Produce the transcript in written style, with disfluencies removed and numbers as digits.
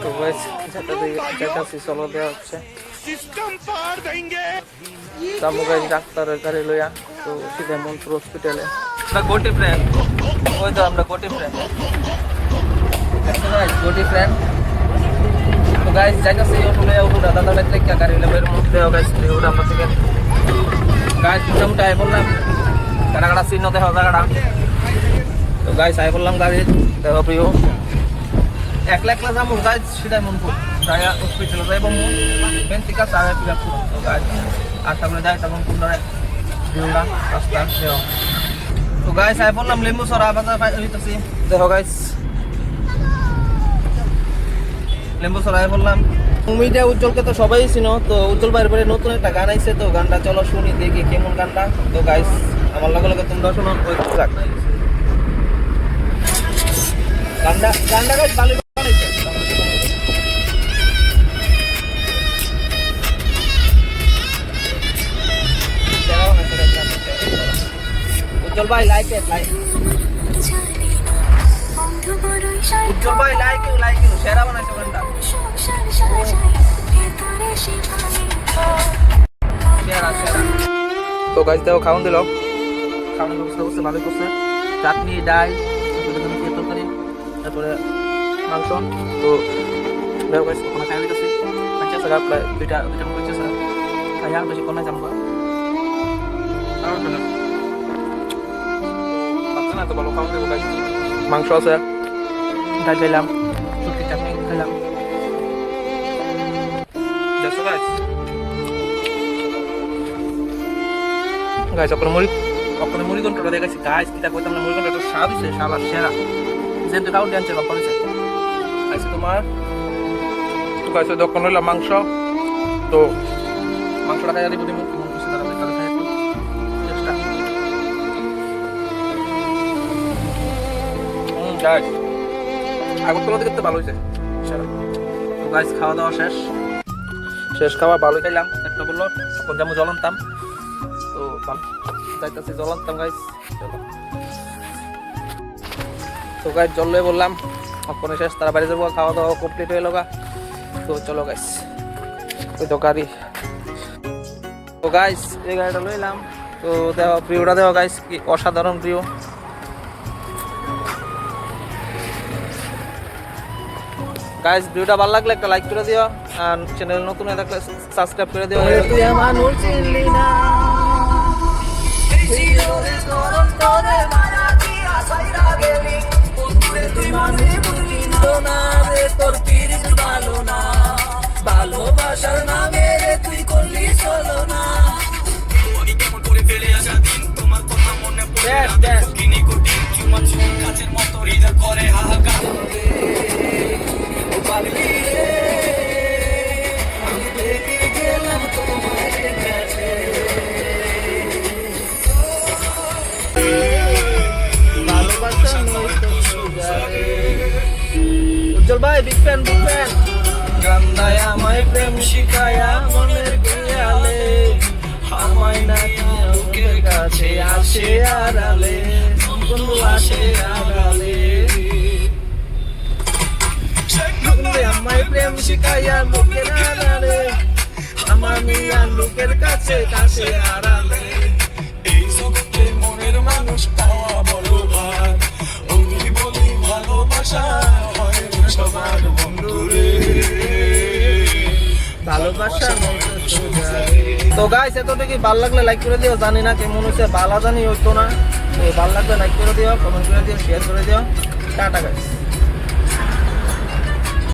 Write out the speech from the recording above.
তো গাইস যেটা চলো দেওয়া হচ্ছে তারপর গাইস ডাক্তারের গাড়ি লইয়া তো সিধা মনপুর হসপিটালে আমরা গোটি ফ্রেন্ড ওই তো আমরা গোটি ফ্রেন্ড গোটি ফ্রেন্ড তো গাইস যাইতাছি অটো লইয়া অটো দাদা লাগলে কি গাড়ি লেবের মধ্যে গাইস ওটা আমরা থেকে গাইস মোটামুটি আই বললাম কাটা চিহ্ন দেখা জায়গাটা তো গাইস আই বললাম গাড়ি দেখো প্রিয় একলা একলা যাবো গাইস সিধাই মনপুর যাই হসপিটালে যাইব পেন্টিকা চাবে পিলা তো গাইস আর তারপরে যাই তখন কোন ভিউটা রাস্তা দেখো তো গাইস আই বললাম লেম্বু সরা বাজার হইতাছি দেখো গাইস লেম্বু সরা আই বললাম মিডিয়া উজ্জ্বলকে তো সবাই চিনো তো উজ্জ্বল ভাইয়ের পরে নতুন একটা গান আইছে তো গানটা চলো শুনি দেখি কেমন গানটা তো গাইস আমার লগে লগে তোমরা শোনো ওই ট্রাক গানটা গাইস ভালো বানাইছে উজ্জ্বল ভাই লাইক উজ্জ্বল ভাই লাইক সেরা বানাইছে গানটা তো গাইস দেখো খাওয়ান দিল খাওয়ানোর ব্যবস্থা করছে ভালোই করছে চাটনি ডাল তরকারি তারপরে মাংস তো দেখো গাইস ওখানে খাই দিতেছি আচ্ছা স্যার প্রায় দুইটা হয়েছে স্যার খাই আর বেশি কোনো জানবো না তো ভালো খাওয়ান দেবো গাইস মাংস আছে ডাল খাইলাম শুটকি চাটনি খাইলাম দেখো গাইস গাইস আপনার মুড়ি ঘন্টটা দেখাচ্ছি গাইস কিতা কইতাম না মুড়ি ঘন্টা তো স্বাদ হইছে শালা সেরা যেন তো কাউ ডান্সের কম করেছে গাইস তোমার তো গাইস দোকান হইলো মাংস তো মাংসটা খাই দিব মন খুশি তারা তাহলে খাই একটু চেষ্টা গাইস আগরতলা থেকে তো ভালো হইছে তো গাইস খাওয়া দাওয়া শেষ খাওয়া ভালো খাইলাম একটা বললো তখন যেমন জ্বলনতাম তো যাইতেছি জ্বলনতাম গাইস চলো তো গাইস জল বললাম অক্ষণে শেষ তারা বাড়ি যাবো খাওয়া দাওয়া কমপ্লিট হয়ে লগা তো চলো গাইস ওই তো গাড়ি তো গাইস এই গাড়িটা লইলাম তো দেখো প্রিয়টা দেখো গাইস কি অসাধারণ প্রিয় গাইস ভিডিওটা ভালো লাগলে একটা লাইক করে দিও আর চ্যানেল নতুন হয়ে থাকলে সাবস্ক্রাইব করে দিও তুই মানুষ চিনলি না এই জীবনে করম তোরে মায়া দিয়া সাইরা গেলি তুই মানে বুঝলি না রে তোর পীরিত ভালো না ভালোবাসার নামে রে তুই করলি চলো না ওই কেমন করে ফেলে আসা দিন তোমার কথা মনে পড়ে কিনি কোটি চুমা চুম কাচের মতো হৃদয় করে হাহাকার উজ্জ্বল ভাই বিগ ফ্যান গান্ধায় আমায় প্রেম শিখায়া মনের খেয়ালে আমায় না লোকের কাছে আসে আড়ালে বন্ধু আসে আড়ালে আমায় প্রেম শিখাইয়া লোকের আড়ালে আমার মিয়া লোকের কাছে কাছে আড়ালে এই জগতে মনের মানুষ পাওয়া বড় ভার অঙ্গি বলি ভালোবাসা হয় সবার বন্ধুরে ভালোবাসা তো গাইস এতটুকু ভালো লাগলে লাইক করে দিও জানি না কেমন হয়েছে ভালো জানি হইতো না তো ভালো লাগলে লাইক করে দিও কমেন্ট করে দিও শেয়ার করে দিও টাটা গাইস